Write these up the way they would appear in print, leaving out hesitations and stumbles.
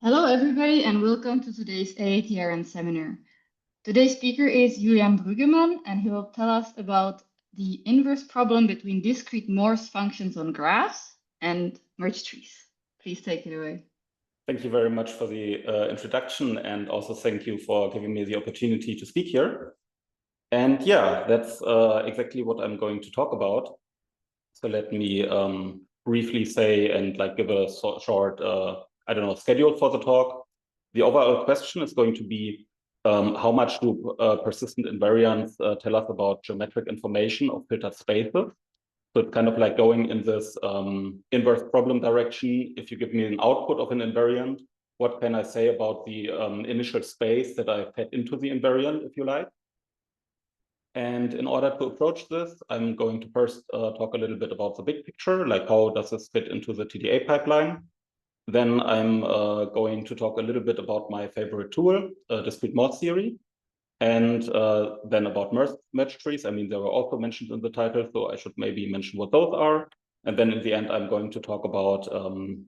Hello, everybody, and welcome to today's AATRN seminar. Today's speaker is Julian Brüggemann, and he will tell us about the inverse problem between discrete Morse functions on graphs and merge trees. Please take it away. Thank you very much for the introduction, and also thank you for giving me the opportunity to speak here. And yeah, that's exactly what I'm going to talk about. So let me briefly say and give a short, schedule for the talk. The overall question is going to be how much do persistent invariants tell us about geometric information of filtered spaces? So it's kind of like going in this inverse problem direction. If you give me an output of an invariant, what can I say about the initial space that I fed into the invariant, if you like? And in order to approach this, I'm going to first talk a little bit about the big picture, like how does this fit into the TDA pipeline. Then I'm going to talk a little bit about my favorite tool, discrete Morse theory, and then about merge trees. I mean, they were also mentioned in the title, so I should maybe mention what those are. And then in the end, I'm going to talk about,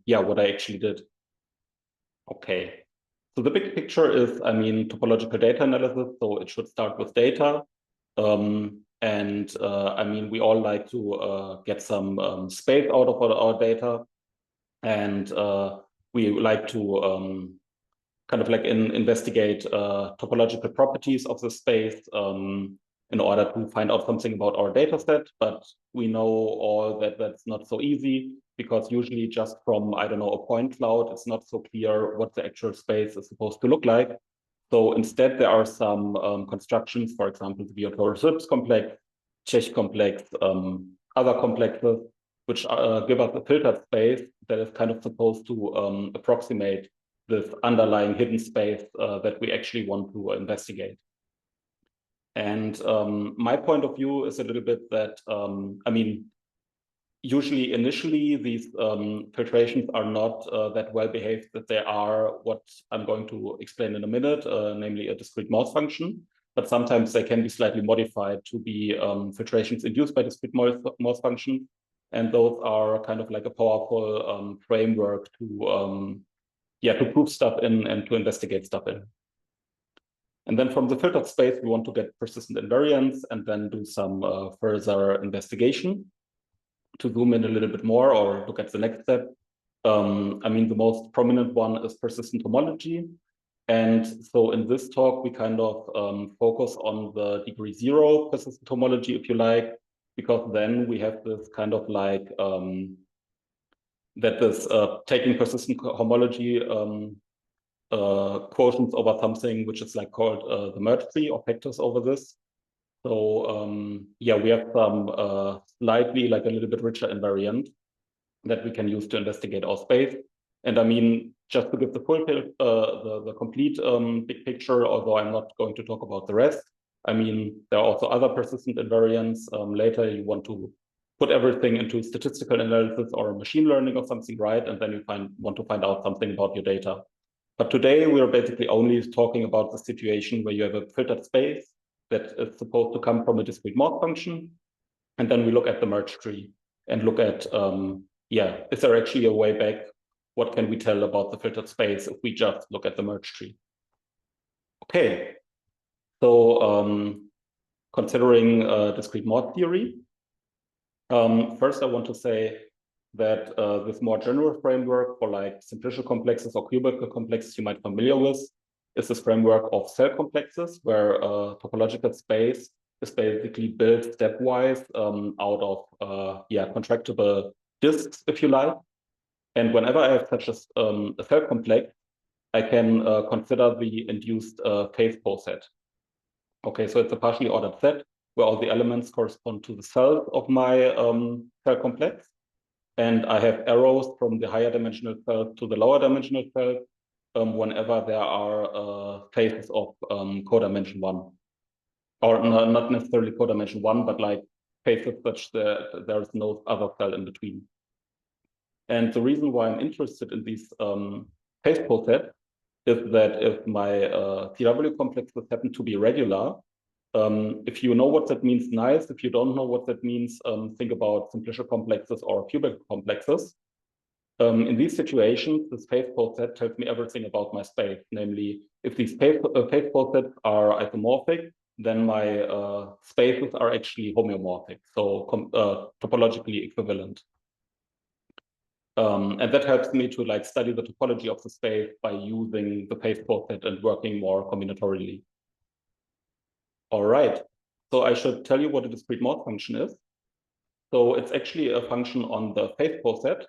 what I actually did. Okay, so the big picture is, I mean, topological data analysis. So it should start with data. I mean, we all like to get some space out of our data. And we like to investigate topological properties of the space in order to find out something about our data set. But we know all that that's not so easy, because usually just from, I don't know, a point cloud, it's not so clear what the actual space is supposed to look like. So instead, there are some constructions, for example, the Viator-Sips complex, Czech complex, other complexes, which give us a filtered space that is kind of supposed to approximate this underlying hidden space that we actually want to investigate. And my point of view is a little bit that, I mean, usually initially these filtrations are not that well behaved that they are what I'm going to explain in a minute, namely a discrete Morse function. But sometimes they can be slightly modified to be filtrations induced by discrete Morse function. And those are kind of like a powerful framework to prove stuff in and to investigate stuff in. And then from the filtered space, we want to get persistent invariants and then do some further investigation to zoom in a little bit more or look at the next step. I mean, the most prominent one is persistent homology. And so in this talk, we kind of focus on the degree 0 persistent homology, if you like, because then we have this kind of like taking persistent homology quotients over something which is like called the merge tree or factors over this. So we have some slightly like a little bit richer invariant that we can use to investigate our space. And I mean, just to give the full the complete big picture, although I'm not going to talk about the rest. I mean, there are also other persistent invariants. Later, you want to put everything into statistical analysis or machine learning or something, right? And then you want to find out something about your data. But today, we are basically only talking about the situation where you have a filtered space that is supposed to come from a discrete Morse function. And then we look at the merge tree and look at, is there actually a way back? What can we tell about the filtered space if we just look at the merge tree? Okay, so considering discrete Morse theory, first I want to say that this more general framework for like simplicial complexes or cubical complexes you might be familiar with is this framework of cell complexes, where topological space is basically built stepwise out of contractible disks, if you like. And whenever I have such a cell complex, I can consider the induced phase poset. Okay, so it's a partially ordered set where all the elements correspond to the cells of my cell complex. And I have arrows from the higher dimensional cells to the lower dimensional cells whenever there are phases of codimension 1. Or not necessarily codimension 1, but like phases such that there is no other cell in between. And the reason why I'm interested in these phase posets is that if my CW complexes happen to be regular, if you know what that means, nice. If you don't know what that means, think about simplicial complexes or cubical complexes. In these situations, this phase poset tells me everything about my space. Namely, if these phase posets are isomorphic, then my spaces are actually homeomorphic, so topologically equivalent. And that helps me to like study the topology of the space by using the phase poset and working more combinatorially. All right, so I should tell you what a discrete Morse function is. So it's actually a function on the phase poset,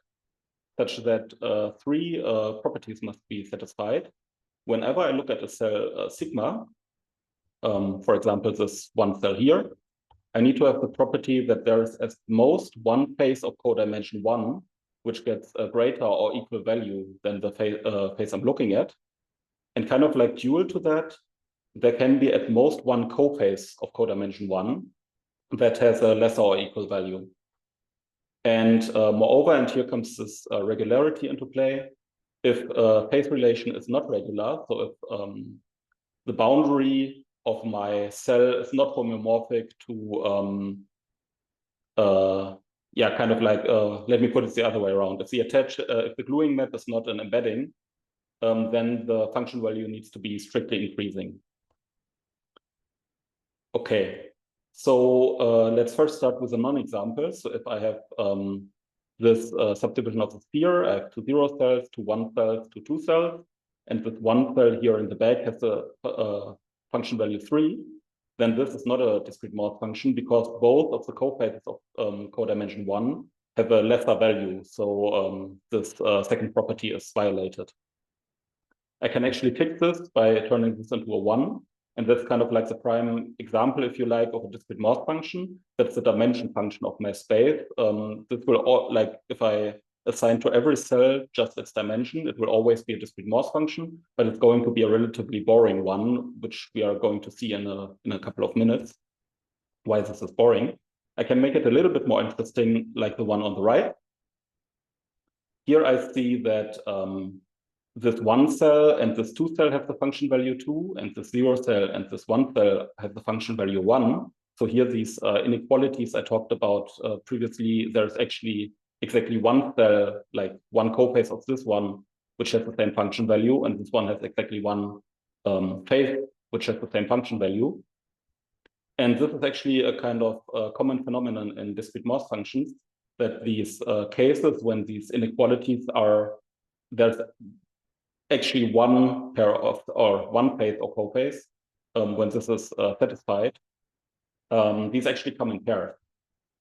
such that three properties must be satisfied. Whenever I look at a cell sigma, for example, this one cell here, I need to have the property that there is at most one phase of codimension 1, which gets a greater or equal value than the phase I'm looking at. And kind of like dual to that, there can be at most one cophase of codimension 1 that has a lesser or equal value. And moreover, and here comes this regularity into play, if a phase relation is not regular, so if the boundary of my cell is not homeomorphic to, kind of like, let me put it the other way around. If the gluing map is not an embedding, then the function value needs to be strictly increasing. Okay, so let's first start with a non-example. So if I have this subdivision of the sphere, I have 2 0 cells, 2 1 cells, 2 2 cells, and this one cell here in the back has a function value 3, then this is not a discrete Morse function because both of the cophases of codimension 1 have a lesser value. So this second property is violated. I can actually fix this by turning this into a 1. And that's kind of like the prime example, if you like, of a discrete Morse function. That's the dimension function of my space. This will, like, if I assign to every cell just its dimension, it will always be a discrete Morse function, but it's going to be a relatively boring one, which we are going to see in a couple of minutes. Why this is boring. I can make it a little bit more interesting, like the one on the right. Here I see that this one cell and this 2 cell have the function value 2, and this 0 cell and this 1 cell have the function value 1. So here these inequalities I talked about previously, there's actually exactly one cell, like one cophase of this one, which has the same function value, and this one has exactly one phase, which has the same function value. And this is actually a kind of common phenomenon in discrete Morse functions, that these cases when these inequalities are, there's actually one pair of, or one phase or cophase, when this is satisfied, these actually come in pairs.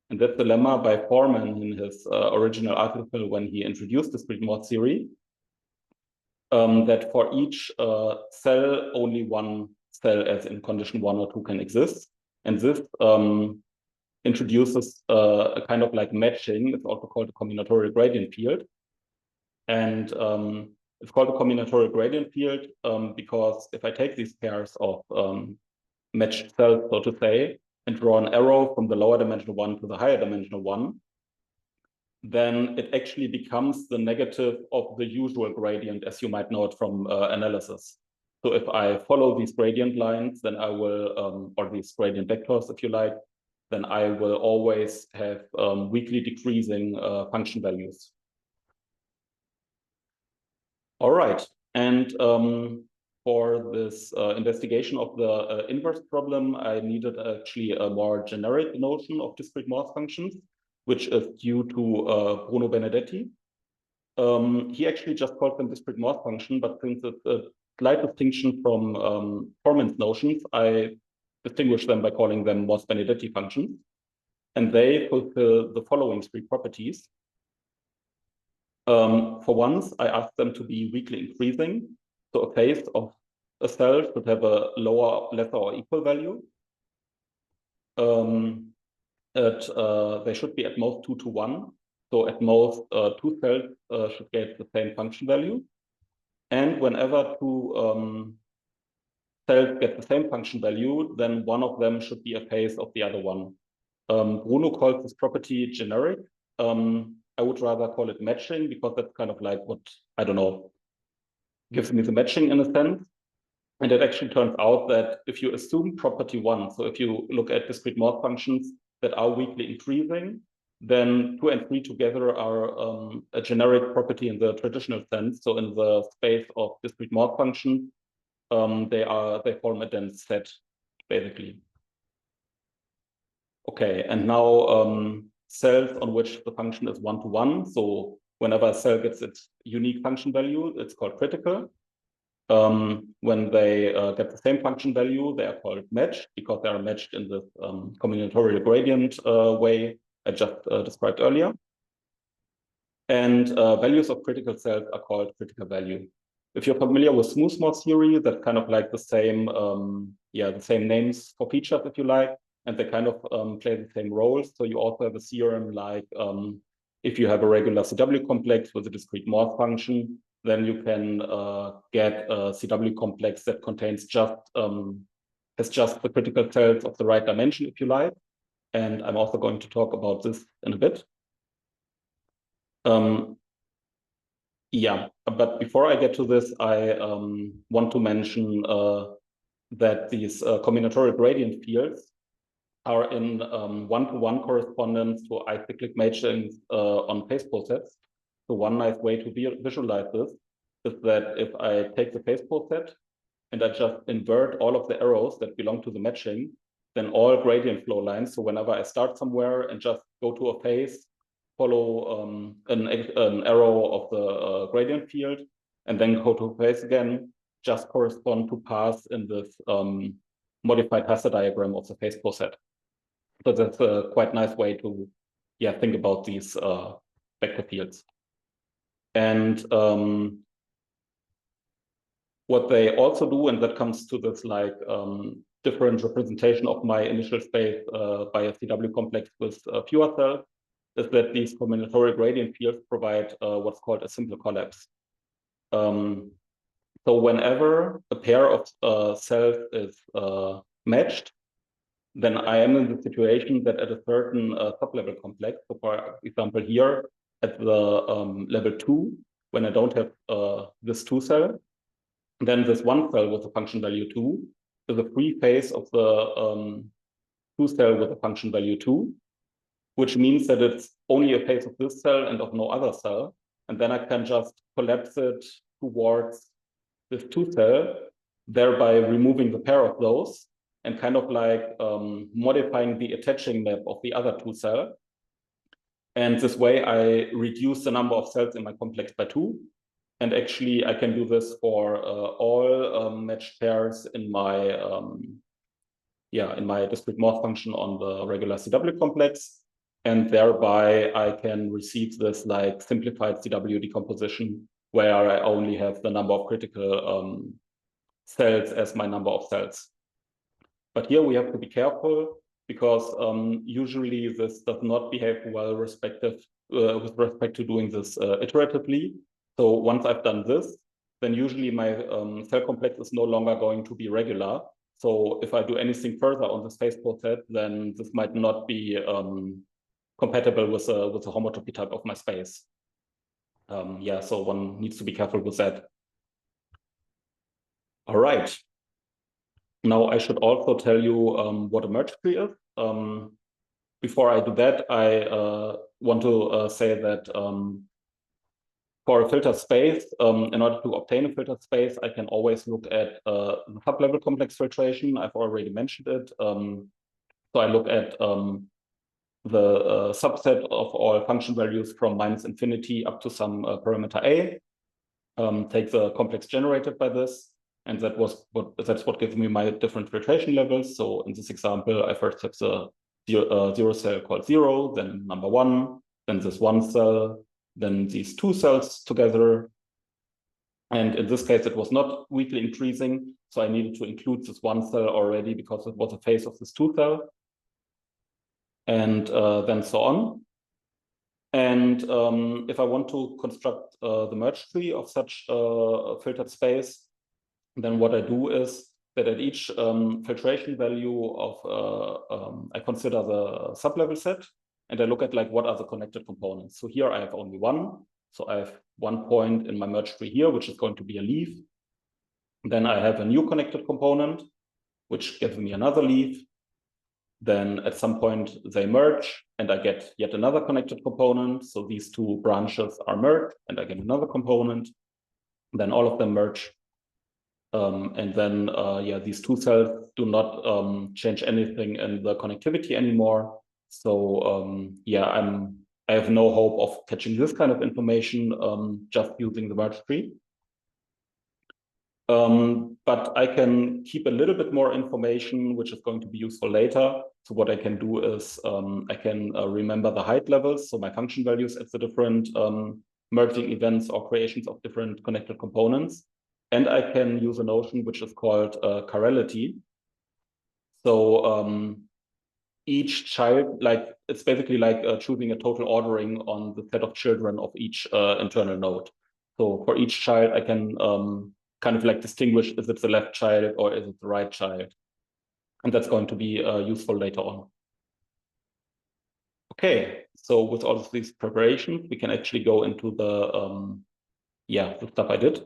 And that's the lemma by Foreman in his original article when he introduced discrete Morse theory, that for each cell, only one cell as in condition 1 or 2 can exist. And this introduces a kind of like matching. It's also called a combinatorial gradient field. And it's called a combinatorial gradient field because if I take these pairs of matched cells, so to say, and draw an arrow from the lower dimensional 1 to the higher dimensional 1, then it actually becomes the negative of the usual gradient, as you might know it from analysis. So if I follow these gradient lines, then I will, or these gradient vectors, if you like, then I will always have weakly decreasing function values. All right, and for this investigation of the inverse problem, I needed actually a more generic notion of discrete Morse functions, which is due to Bruno Benedetti. He actually just called them discrete Morse function, but since it's a slight distinction from Foreman's notions, I distinguish them by calling them Morse-Benedetti functions. And they fulfill the following 3 properties. For once, I asked them to be weakly increasing. So a phase of a cell should have a lower, lesser, or equal value. They should be at most 2 to 1. So at most, 2 cells should get the same function value. And whenever 2 cells get the same function value, then one of them should be a phase of the other one. Bruno calls this property generic. I would rather call it matching because that's kind of like what, I don't know, gives me the matching in a sense. And it actually turns out that if you assume property 1, so if you look at discrete Morse functions that are weakly increasing, then 2 and 3 together are a generic property in the traditional sense. So in the space of discrete Morse functions, they form a dense set, basically. Okay, and now cells on which the function is 1-to-1. So whenever a cell gets its unique function value, it's called critical. When they get the same function value, they are called matched because they are matched in this combinatorial gradient way I just described earlier. And values of critical cells are called critical value. If you're familiar with smooth Morse theory, that's kind of like the same, the same names for features, if you like, and they kind of play the same roles. So you also have a theorem like if you have a regular CW complex with a discrete Morse function, then you can get a CW complex that contains has just the critical cells of the right dimension, if you like. And I'm also going to talk about this in a bit. Yeah, but before I get to this, I want to mention that these combinatorial gradient fields are in one-to-one correspondence to acyclic matchings on phase posets. So one nice way to visualize this is that if I take the phase poset and I just invert all of the arrows that belong to the matching, then all gradient flow lines, so whenever I start somewhere and just go to a phase, follow an arrow of the gradient field, and then go to phase again, just correspond to paths in this modified Hasse diagram of the phase poset. So that's a quite nice way to think about these vector fields. And what they also do, and that comes to this like different representation of my initial space by a CW complex with fewer cells, is that these combinatorial gradient fields provide what's called a simple collapse. So whenever a pair of cells is matched, then I am in the situation that at a certain sublevel complex, so for example here at the level 2, when I don't have this 2 cell, then this 1 cell with a function value 2 is a free phase of the 2 cell with a function value 2, which means that it's only a phase of this cell and of no other cell. And then I can just collapse it towards this 2 cell, thereby removing the pair of those and kind of like modifying the attaching map of the other 2 cell. And this way I reduce the number of cells in my complex by 2. And actually I can do this for all matched pairs in my discrete Morse function on the regular CW complex. And thereby I can receive this like simplified CW decomposition where I only have the number of critical cells as my number of cells. But here we have to be careful because usually this does not behave well with respect to doing this iteratively. So once I've done this, then usually my cell complex is no longer going to be regular. So if I do anything further on this phase poset, then this might not be compatible with the homotopy type of my space. So one needs to be careful with that. All right. Now I should also tell you what a merge tree is. Before I do that, I want to say that for a filtered space, in order to obtain a filtered space, I can always look at the sublevel complex filtration. I've already mentioned it. So I look at the subset of all function values from -infinity up to some parameter a, take the complex generated by this, and that's what gives me my different filtration levels. So in this example, I first have the zero cell called 0, then number 1, then this 1 cell, then these 2 cells together. And in this case, it was not weakly increasing, so I needed to include this 1 cell already because it was a phase of this 2 cell. And then so on. And if I want to construct the merge tree of such a filtered space, then what I do is that at each filtration value of, I consider the sublevel set, and I look at like what are the connected components. So here I have only 1. So I have 1 point in my merge tree here, which is going to be a leaf. Then I have a new connected component, which gives me another leaf. Then at some point they merge, and I get yet another connected component. So these two branches are merged, and I get another component. Then all of them merge. And then, yeah, these two cells do not change anything in the connectivity anymore. So, yeah, I have no hope of catching this kind of information just using the merge tree. But I can keep a little bit more information, which is going to be useful later. So what I can do is I can remember the height levels, so my function values at the different merging events or creations of different connected components. And I can use a notion which is called chirality. So each child, like it's basically like choosing a total ordering on the set of children of each internal node. So for each child, I can kind of like distinguish is it the left child or is it the right child. And that's going to be useful later on. Okay, so with all of these preparations, we can actually go into the, the stuff I did.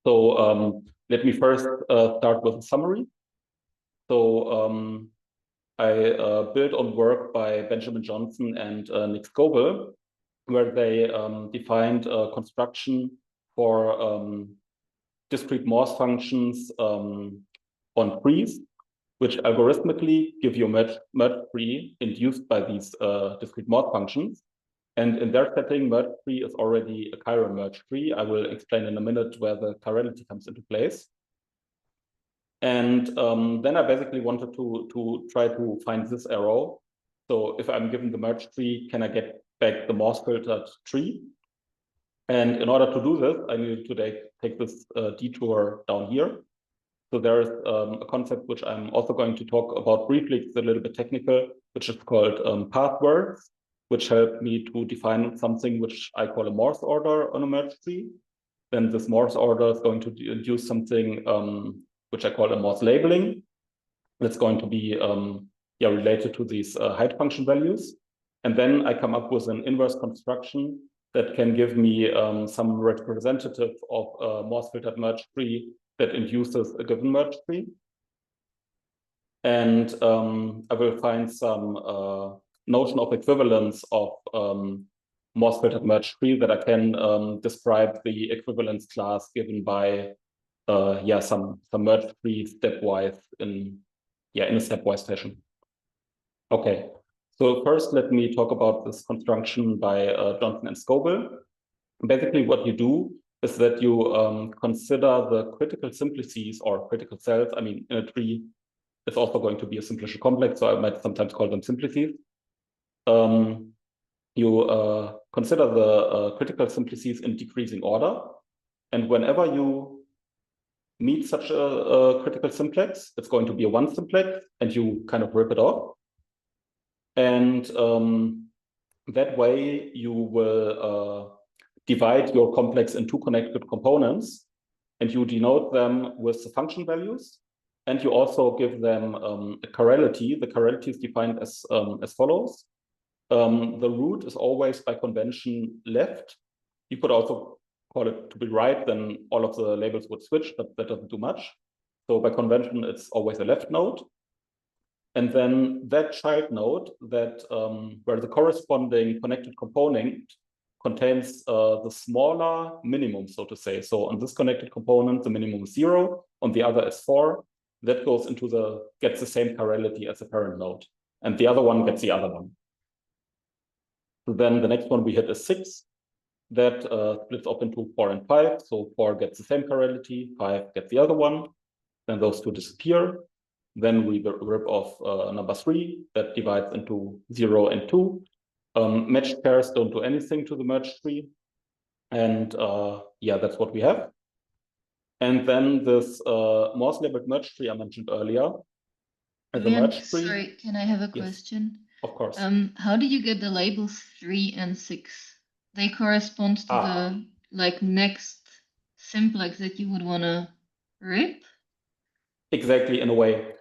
So let me first start with a summary. So I built on work by Benjamin Johnson and Nick Scoville, where they defined a construction for discrete Morse functions on trees, which algorithmically give you a merge tree induced by these discrete Morse functions. And in their setting, merge tree is already a chiral merge tree. I will explain in a minute where the chirality comes into place. And then I basically wanted to try to find this arrow. So if I'm given the merge tree, can I get back the Morse filtered tree? And in order to do this, I needed to take this detour down here. So there is a concept which I'm also going to talk about briefly. It's a little bit technical, which is called pathwords, which help me to define something which I call a Morse order on a merge tree. Then this Morse order is going to induce something which I call a Morse labeling. That's going to be related to these height function values. And then I come up with an inverse construction that can give me some representative of a Morse filtered merge tree that induces a given merge tree. And I will find some notion of equivalence of Morse filtered merge tree that I can describe the equivalence class given by some merge tree stepwise in a stepwise fashion. Okay, so first let me talk about this construction by Johnson and Scoville. Basically, what you do is that you consider the critical simplices or critical cells. I mean, in a tree, it's also going to be a simplicial complex, so I might sometimes call them simplices. You consider the critical simplices in decreasing order, and whenever you meet such a critical simplex, it's going to be a one simplex, and you kind of rip it off. And that way you will divide your complex into connected components, and you denote them with the function values, and you also give them a chirality. The chirality is defined as follows. The root is always by convention left. You could also call it to be right, then all of the labels would switch, but that doesn't do much. So by convention, it's always a left node. And then that child node that where the corresponding connected component contains the smaller minimum, so to say. So on this connected component, the minimum is 0. On the other is 4. That goes into gets the same chirality as the parent node. And the other one gets the other one. So then the next one we hit is 6. That splits up into 4 and 5. So 4 gets the same chirality, 5 gets the other one. Then those two disappear. Then we rip off number 3 that divides into 0 and 2. Matched pairs don't do anything to the merge tree. And that's what we have. And then this Morse labeled merge tree I mentioned earlier. As a merge tree. Sorry, can I have a question? Yes, of course. How do you get the labels 3 and 6? They correspond to the next simplex that you would want to rip? Exactly, in a way.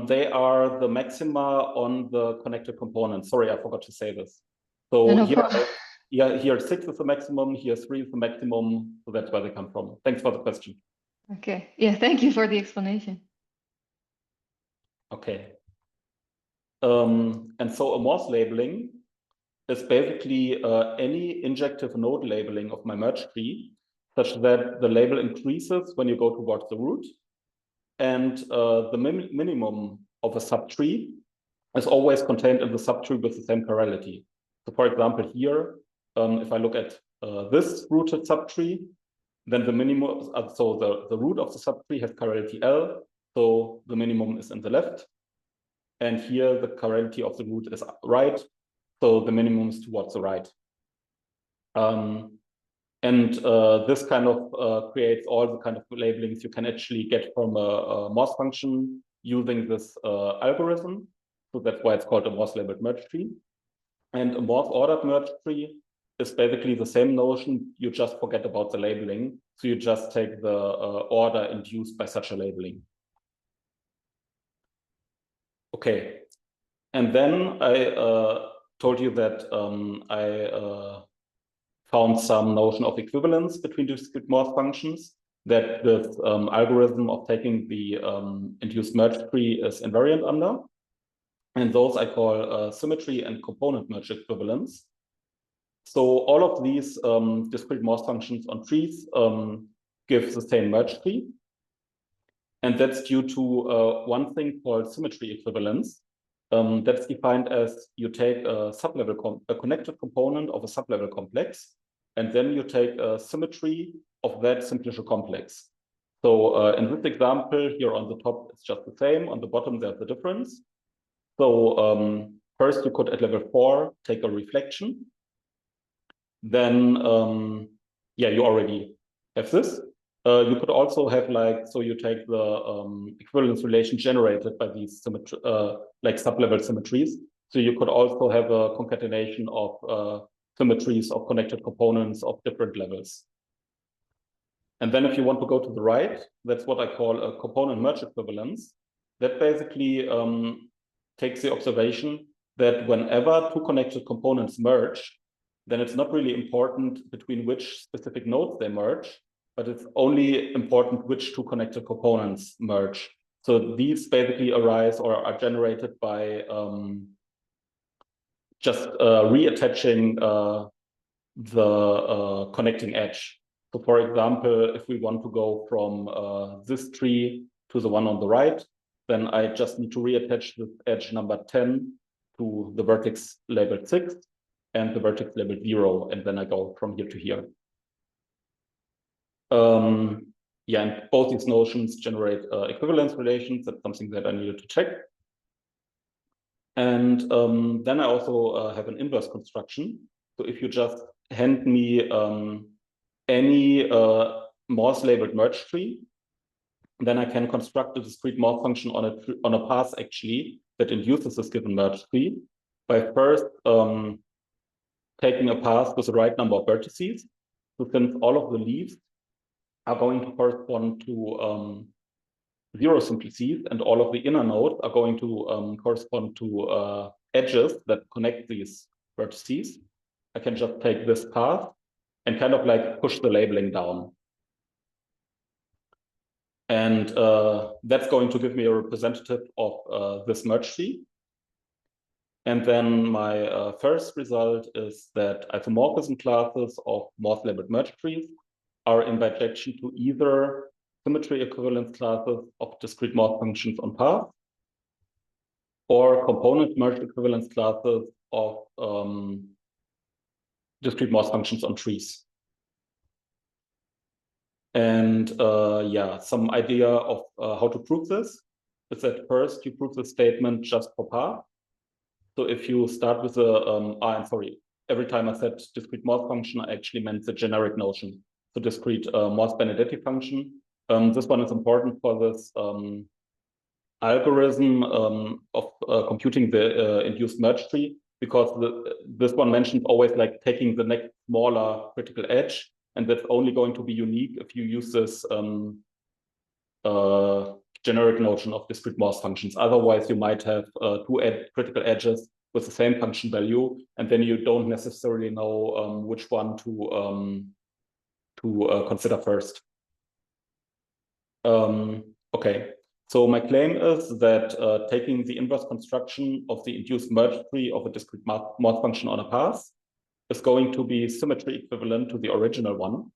They are the maxima on the connected components. Sorry, I forgot to say this. So no here 6 is the maximum, here 3 is the maximum. So that's where they come from. Thanks for the question. Okay. Yeah, thank you for the explanation. Okay. And so a Morse labeling is basically any injective node labeling of my merge tree, such that the label increases when you go towards the root, and the minimum of a subtree is always contained in the subtree with the same chirality. So for example, here, if I look at this rooted subtree, then the minimum, so the root of the subtree has chirality L, so the minimum is in the left. And here the chirality of the root is right, so the minimum is towards the right. This kind of creates all the kind of labelings you can actually get from a Morse function using this algorithm. So that's why it's called a Morse labeled merge tree. And a Morse ordered merge tree is basically the same notion, you just forget about the labeling. So you just take the order induced by such a labeling. Okay, and then I told you that I found some notion of equivalence between discrete Morse functions, that this algorithm of taking the induced merge tree is invariant under. And those I call symmetry and component merge equivalence. So all of these discrete Morse functions on trees give the same merge tree. And that's due to one thing called symmetry equivalence. That's defined as you take a a connected component of a sublevel complex, and then you take a symmetry of that simplicial complex. So in this example, here on the top, it's just the same. On the bottom, there's a difference. So first, you could at level 4 take a reflection. Then, yeah, you already have this. You could also have so you take the equivalence relation generated by these like sublevel symmetries. So you could also have a concatenation of symmetries of connected components of different levels. And then if you want to go to the right, that's what I call a component merge equivalence. That basically takes the observation that whenever two connected components merge, then it's not really important between which specific nodes they merge, but it's only important which two connected components merge. So these basically arise or are generated by just reattaching the connecting edge. So for example, if we want to go from this tree to the one on the right, then I just need to reattach this edge number 10 to the vertex labeled 6 and the vertex labeled 0, and then I go from here to here. Yeah, and both these notions generate equivalence relations. That's something that I needed to check. And then I also have an inverse construction. So if you just hand me any Morse labeled merge tree, then I can construct a discrete Morse function on a path actually that induces this given merge tree by first taking a path with the right number of vertices. So since all of the leaves are going to correspond to 0 simplices, and all of the inner nodes are going to correspond to edges that connect these vertices, I can just take this path and kind of like push the labeling down. And that's going to give me a representative of this merge tree. And then my first result is that isomorphism classes of Morse labeled merge trees are in bijection to either symmetry equivalence classes of discrete Morse functions on path or component merge equivalence classes of discrete Morse functions on trees. And yeah, some idea of how to prove this is that first you prove the statement just for path. So if you start with a, I'm sorry, every time I said discrete Morse function, I actually meant the generic notion. So discrete Morse-Benedetti function. This one is important for this algorithm of computing the induced merge tree, because this one mentioned always like taking the next smaller critical edge, and that's only going to be unique if you use this generic notion of discrete Morse functions. Otherwise, you might have two critical edges with the same function value, and then you don't necessarily know which one to consider first. Okay, So my claim is that taking the inverse construction of the induced merge tree of a discrete Morse function on a path is going to be symmetry equivalent to the original one.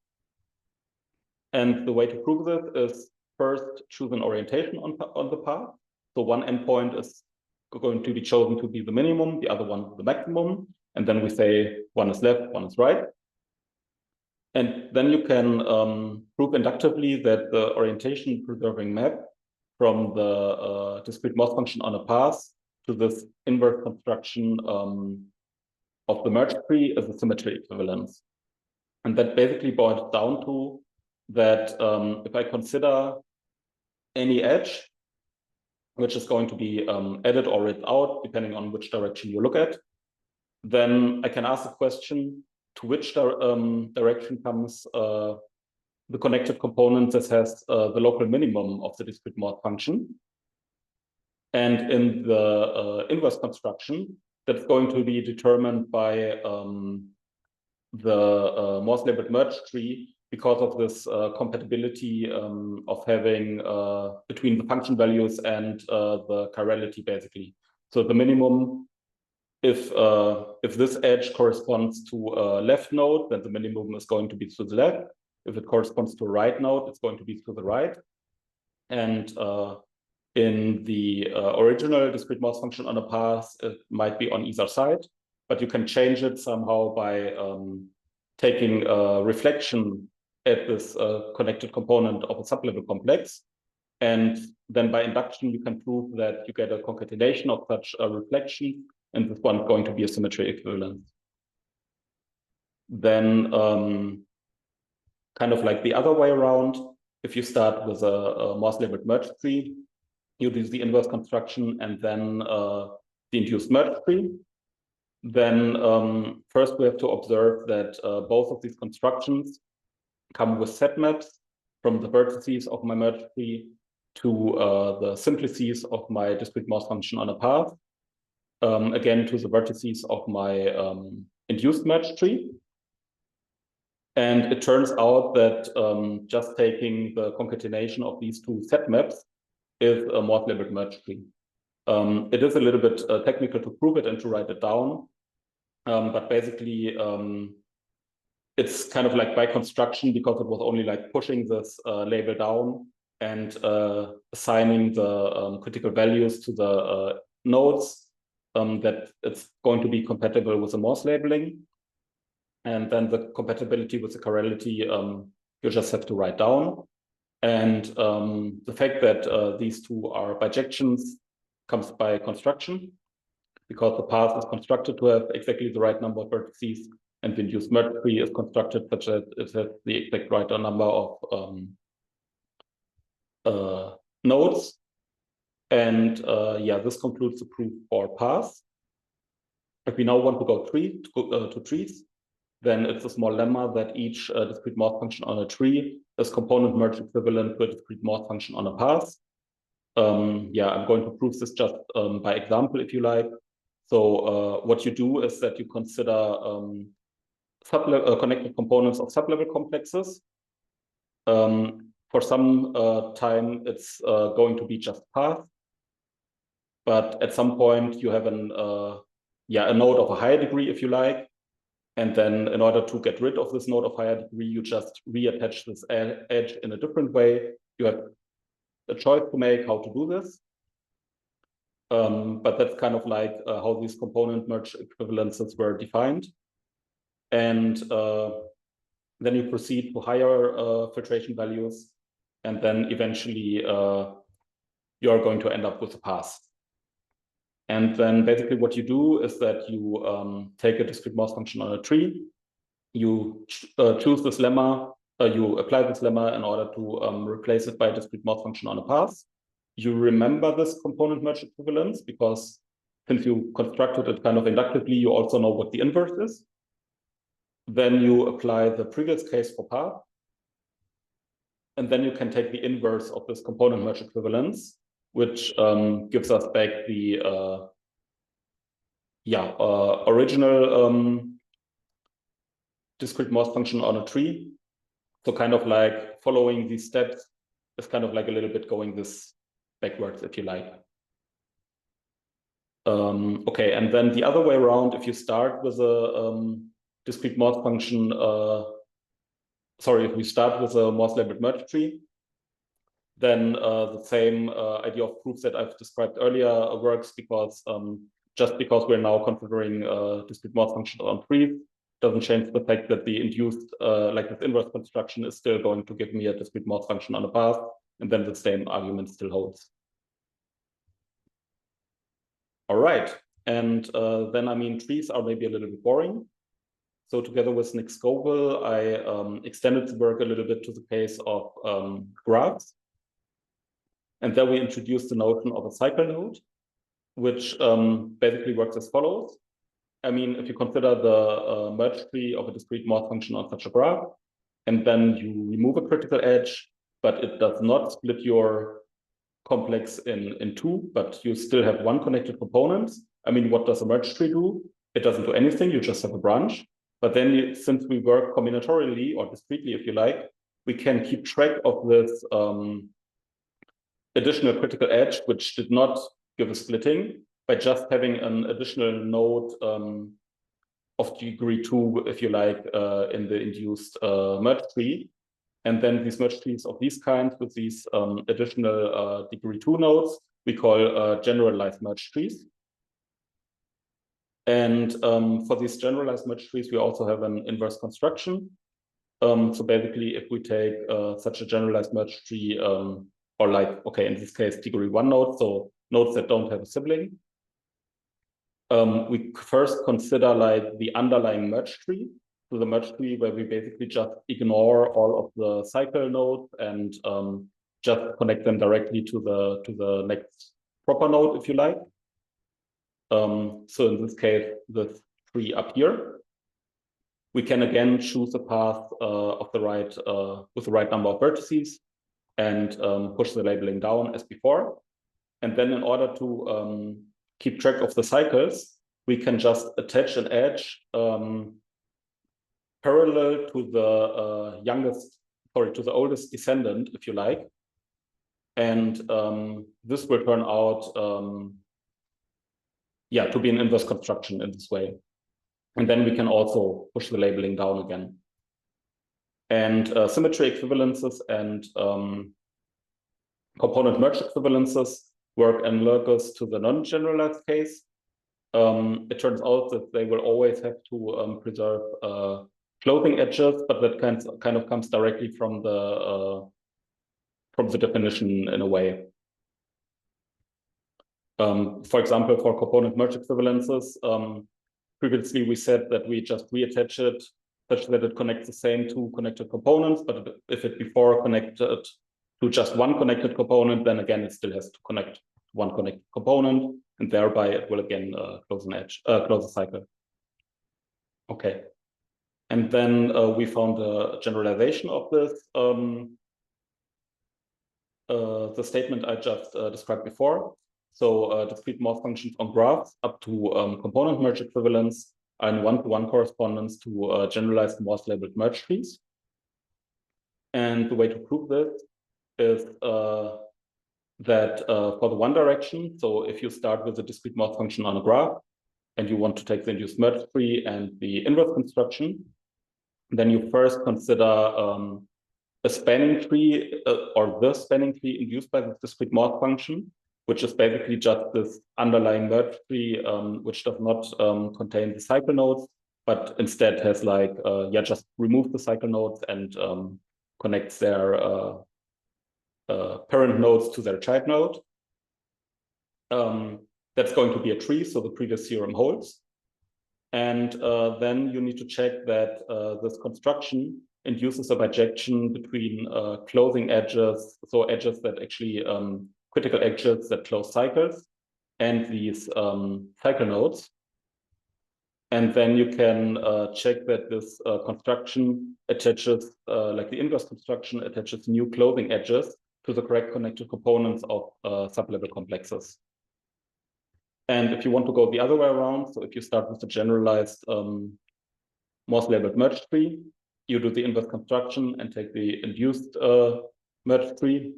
And the way to prove this is first choose an orientation on the path. So one endpoint is going to be chosen to be the minimum, the other one the maximum. And then we say one is left, one is right. And then you can prove inductively that the orientation preserving map from the discrete Morse function on a path to this inverse construction of the merge tree is a symmetry equivalence. And that basically boils down to that if I consider any edge, which is going to be added or read out, depending on which direction you look at, then I can ask the question, to which direction comes the connected component that has the local minimum of the discrete Morse function. And in the inverse construction, that's going to be determined by the Morse labeled merge tree because of this compatibility of having between the function values and the chirality, basically. So the minimum, if this edge corresponds to a left node, then the minimum is going to be to the left. If it corresponds to a right node, it's going to be to the right. And in the original discrete Morse function on a path, it might be on either side, but you can change it somehow by taking a reflection at this connected component of a sublevel complex. And then by induction, you can prove that you get a concatenation of such a reflection, and this one is going to be a symmetry equivalence. Then kind of like the other way around, if you start with a Morse labeled merge tree, you do the inverse construction and then the induced merge tree. Then first we have to observe that both of these constructions come with set maps from the vertices of my merge tree to the simplices of my discrete Morse function on a path, again to the vertices of my induced merge tree. And it turns out that just taking the concatenation of these two set maps is a Morse labeled merge tree. It is a little bit technical to prove it and to write it down, but basically it's kind of like by construction, because it was only like pushing this label down and assigning the critical values to the nodes, that it's going to be compatible with the Morse labeling. And then the compatibility with the chirality, you just have to write down. And the fact that these two are bijections comes by construction, because the path is constructed to have exactly the right number of vertices, and the induced merge tree is constructed such that it has the exact right number of nodes. And yeah, this concludes the proof for paths. If we now want to go to trees, then it's a small lemma that each discrete Morse function on a tree is component merge equivalent to a discrete Morse function on a path. Yeah, I'm going to prove this just by example, if you like. So what you do is that you consider connected components of sublevel complexes. For some time, it's going to be just path. But at some point, you have a node of a higher degree, if you like. And then in order to get rid of this node of higher degree, you just reattach this edge in a different way. You have a choice to make how to do this. But that's kind of like how these component merge equivalences were defined. And then you proceed to higher filtration values. And then eventually you are going to end up with a path. And then basically what you do is that you take a discrete Morse function on a tree, you choose this lemma, you apply this lemma in order to replace it by a discrete Morse function on a path. You remember this component merge equivalence because since you constructed it kind of inductively, you also know what the inverse is. Then you apply the previous case for path. And then you can take the inverse of this component merge equivalence, which gives us back the original discrete Morse function on a tree. So kind of like following these steps is kind of like a little bit going this backwards if you like. Okay, and then the other way around, if you start with a discrete Morse function, if we start with a Morse-labeled merge tree, then the same idea of proof that I've described earlier works, because just because we're now considering discrete Morse functions on trees doesn't change the fact that the induced, like this inverse construction, is still going to give me a discrete Morse function on a path, and then the same argument still holds. All right, and then I mean, trees are maybe a little bit boring. So together with Nick Scoville, I extended the work a little bit to the case of graphs. And there we introduced the notion of a cycle node, which basically works as follows. I mean, if you consider the merge tree of a discrete Morse function on such a graph, and then you remove a critical edge, but it does not split your complex in two, but you still have one connected component. I mean, what does a merge tree do? It doesn't do anything, you just have a branch. But then since we work combinatorially or discretely, if you like, we can keep track of this additional critical edge, which did not give a splitting, by just having an additional node of degree 2, if you like, in the induced merge tree. And then these merge trees of these kinds with these additional degree 2 nodes, we call generalized merge trees. And for these generalized merge trees, we also have an inverse construction. So basically, if we take such a generalized merge tree, or like, okay, in this case, degree 1 node, so nodes that don't have a sibling, we first consider like the underlying merge tree. So the merge tree where we basically just ignore all of the cycle nodes and just connect them directly to the next proper node, if you like. So in this case, the tree up here, we can again choose a path of the right with the right number of vertices and push the labeling down as before. And then in order to keep track of the cycles, we can just attach an edge parallel to the to the oldest descendant, if you like. And this will turn out, to be an inverse construction in this way. And then we can also push the labeling down again. And symmetry equivalences and component merge equivalences work analogous to the non-generalized case. It turns out that they will always have to preserve closing edges, but that kind of comes directly from the definition in a way. For example, for component merge equivalences, previously we said that we just reattach it such that it connects the same two connected components, but if it before connected to just one connected component, then again it still has to connect one connected component, and thereby it will again close a cycle. Okay, and then we found a generalization of this. The statement I just described before. So discrete Morse functions on graphs up to component merge equivalence are in one-to-one correspondence to generalized Morse-labeled merge trees. And the way to prove this is that for the one direction, so if you start with a discrete Morse function on a graph and you want to take the induced merge tree and the inverse construction, then you first consider a spanning tree or the spanning tree induced by the discrete Morse function, which is basically just this underlying merge tree, which does not contain the cycle nodes, but instead has like, just remove the cycle nodes and connects their parent nodes to their child node. That's going to be a tree, so the previous theorem holds. And then you need to check that this construction induces a bijection between closing edges, so edges that actually critical edges that close cycles, and these cycle nodes. And then you can check that this construction attaches, like the inverse construction attaches new closing edges to the correct connected components of sublevel complexes. And if you want to go the other way around, so if you start with the generalized Morse-labeled merge tree, you do the inverse construction and take the induced merge tree.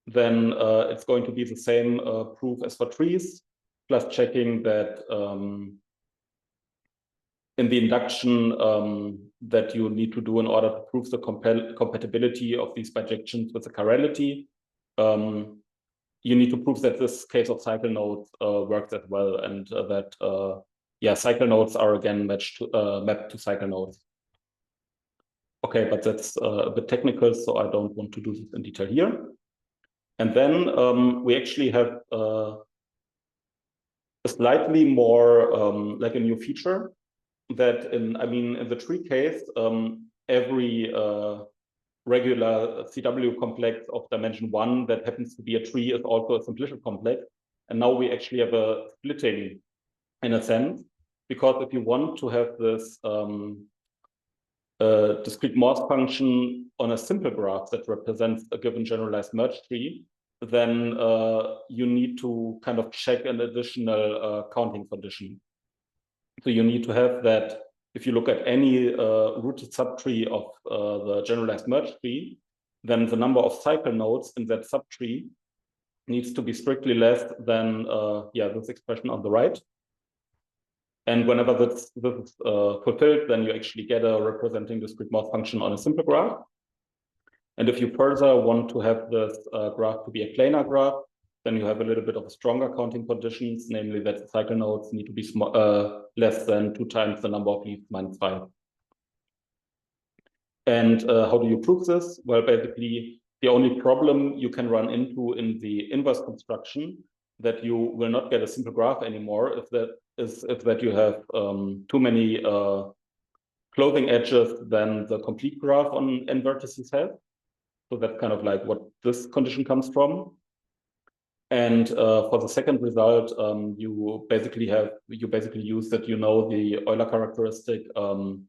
then it's going to be the same proof as for trees, plus checking that in the induction that you need to do in order to prove the compatibility of these bijections with the chirality, you need to prove that this case of cycle nodes works as well, and that cycle nodes are again mapped to cycle nodes. Okay, but that's a bit technical, so I don't want to do this in detail here. And then we actually have a slightly more like a new feature that in the tree case, every regular CW complex of dimension 1 that happens to be a tree is also a simplicial complex. And now we actually have a splitting in a sense, because if you want to have this discrete Morse function on a simple graph that represents a given generalized merge tree, then you need to kind of check an additional counting condition. So you need to have that if you look at any rooted subtree of the generalized merge tree, then the number of cycle nodes in that subtree needs to be strictly less than this expression on the right. And whenever this is fulfilled, then you actually get a representing discrete Morse function on a simple graph. And if you further want to have this graph to be a planar graph, then you have a little bit of stronger counting conditions, namely that the cycle nodes need to be less than 2 times the number of leaves minus 5. And how do you prove this? Well, basically, the only problem you can run into in the inverse construction that you will not get a simple graph anymore if that you have too many closing edges than the complete graph on n vertices has. So that's kind of like what this condition comes from. And for the second result, you basically use that the Euler characteristic of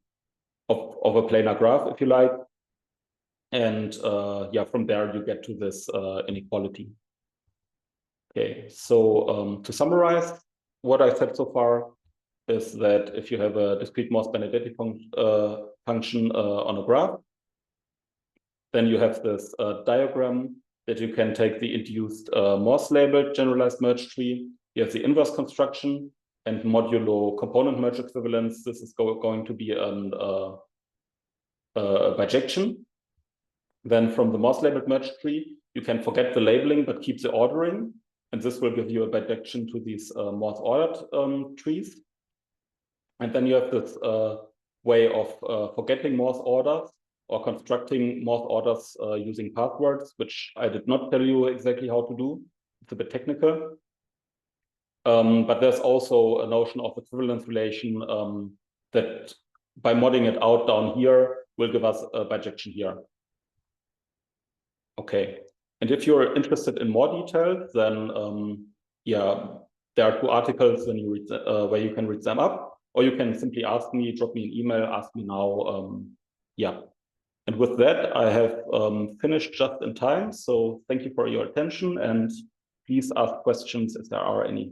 a planar graph, if you like. And from there you get to this inequality. Okay, so to summarize, what I said so far is that if you have a discrete Morse-Benedetti function on a graph, then you have this diagram that you can take the induced Morse-labeled generalized merge tree. You have the inverse construction, and modulo component merge equivalence. This is going to be a bijection. Then from the Morse-labeled merge tree, you can forget the labeling but keep the ordering, and this will give you a bijection to these Morse-ordered trees. And then you have this way of forgetting Morse orders or constructing Morse orders using passwords, which I did not tell you exactly how to do. It's a bit technical. But there's also a notion of equivalence relation that by modding it out down here will give us a bijection here. Okay, and if you're interested in more details, then there are 2 articles when you read where you can read them up, or you can simply ask me, drop me an email, ask me now. And with that, I have finished just in time. So thank you for your attention, and please ask questions if there are any.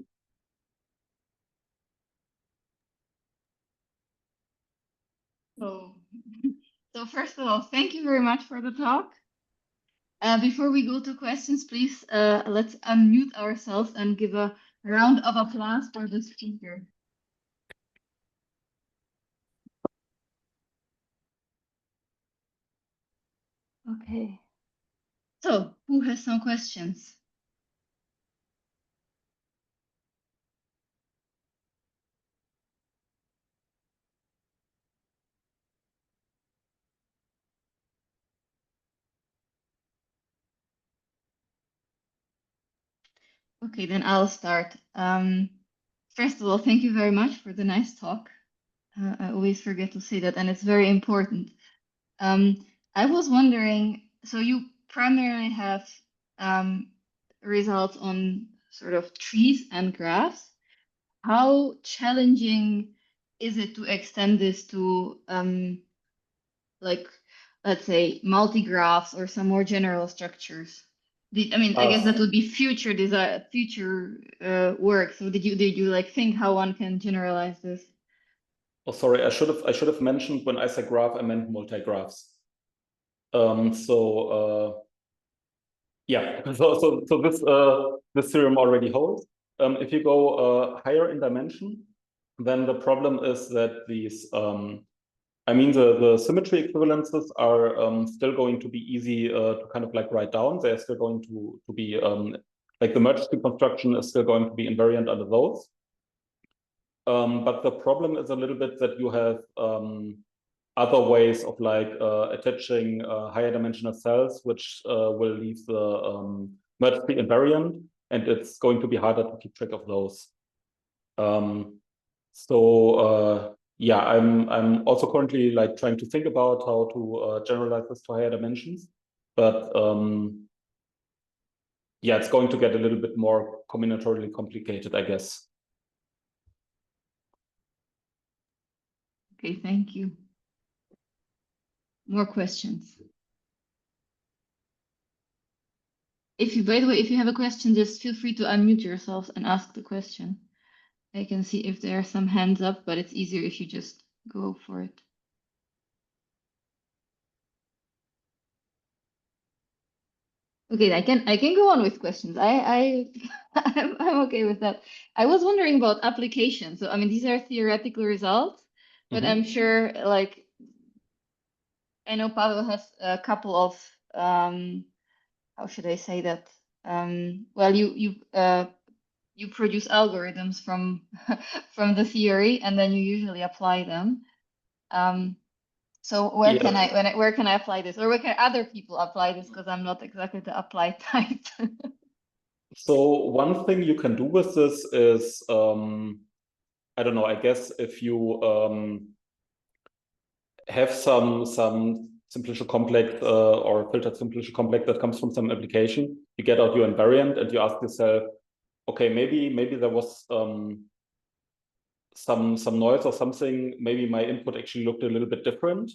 So first of all, thank you very much for the talk. Before we go to questions, please let's unmute ourselves and give a round of applause for the speaker. Okay. So, who has some questions? Okay, then I'll start. First of all, thank you very much for the nice talk. I always forget to say that, and it's very important. I was wondering, so you primarily have results on sort of trees and graphs. How challenging is it to extend this to like, let's say, multi-graphs or some more general structures? I guess that would be future work. So did you like think how one can generalize this? Oh, sorry, I should have mentioned when I said graph, I meant multi-graphs. Yeah, so this theorem already holds. If you go higher in dimension, then the problem is that these, I mean, the symmetry equivalences are still going to be easy to kind of like write down. They're still going to be like the merge tree construction is still going to be invariant under those. But the problem is a little bit that you have other ways of like attaching higher dimensional cells, which will leave the merge tree invariant, and it's going to be harder to keep track of those. Yeah, I'm also currently like trying to think about how to generalize this to higher dimensions, but yeah, it's going to get a little bit more combinatorially complicated, I guess. Okay, thank you. More questions? By the way, if you have a question, just feel free to unmute yourself and ask the question. I can see if there are some hands up, but it's easier if you just go for it. Okay, I can go on with questions. I'm okay with that. I was wondering about applications. So I mean, these are theoretical results, but I'm sure like I know Pavel has a couple of how should I say that? Well, you produce algorithms from from the theory, and then you usually apply them. So where can I apply this, or where can other people apply this? Because I'm not exactly the applied type. So one thing you can do with this is, I don't know, I guess if you have some simplicial complex or filtered simplicial complex that comes from some application, you get out your invariant and you ask yourself, okay, maybe there was some noise or something, maybe my input actually looked a little bit different,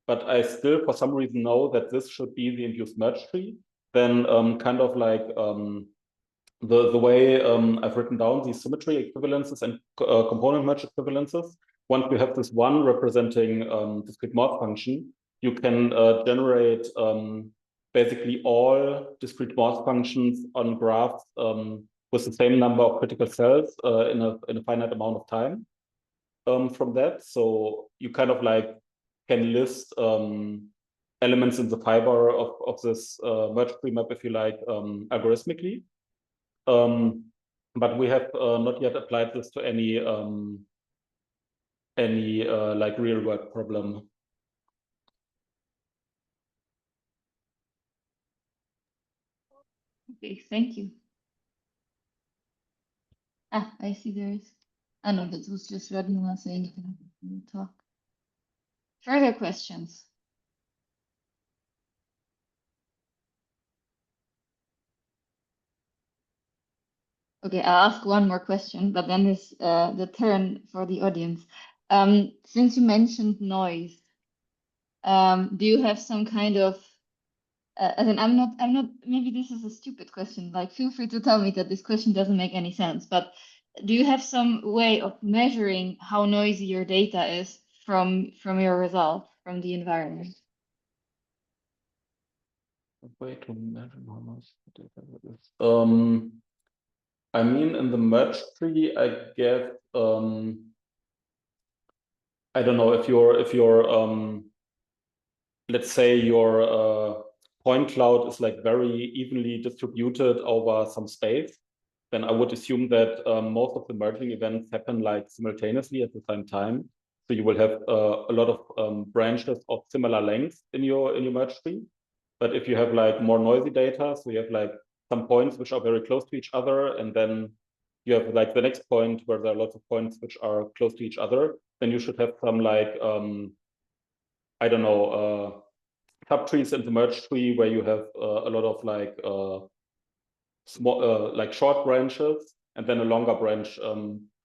but I still for some reason know that this should be the induced merge tree. Then kind of like the way I've written down these symmetry equivalences and component merge equivalences, once you have this one representing discrete Morse function, you can generate basically all discrete Morse functions on graphs with the same number of critical cells in a finite amount of time from that. So you kind of like can list elements in the fiber of this merge tree map, if you like, algorithmically. But we have not yet applied this to any like real world problem. Okay, thank you. Ah, I see there is. I know that was just Radmila saying talk. Further questions? Okay, I'll ask one more question, but then it's the turn for the audience. Since you mentioned noise, do you have some kind of, and I'm not, maybe this is a stupid question, like feel free to tell me that this question doesn't make any sense, but do you have some way of measuring how noisy your data is from your result, from the environment? Way to measure how much data is. I mean, in the merge tree, I guess I don't know if your let's say your point cloud is like very evenly distributed over some space, then I would assume that most of the merging events happen like simultaneously at the same time. So you will have a lot of branches of similar length in your merge tree. But if you have like more noisy data, so you have like some points which are very close to each other, and then you have like the next point where there are lots of points which are close to each other, then you should have some like I don't know subtrees in the merge tree where you have a lot of like small like short branches and then a longer branch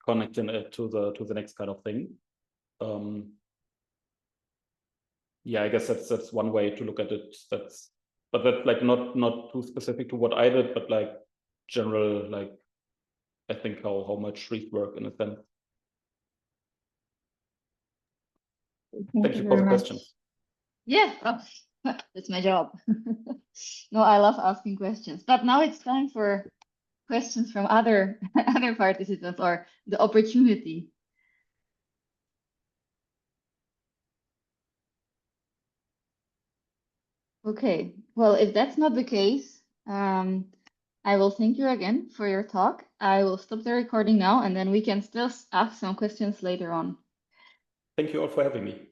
connecting it to the next kind of thing. Yeah, I guess that's one way to look at it. But that's like not too specific to what I did, but like general, like I think how much trees work in a sense. Thank you for the questions. Yeah. That's my job. No, I love asking questions. But now it's time for questions from other other participants, or the opportunity. Okay, well, if that's not the case, I will thank you again for your talk. I will stop the recording now, and then we can still ask some questions later on. Thank you all for having me.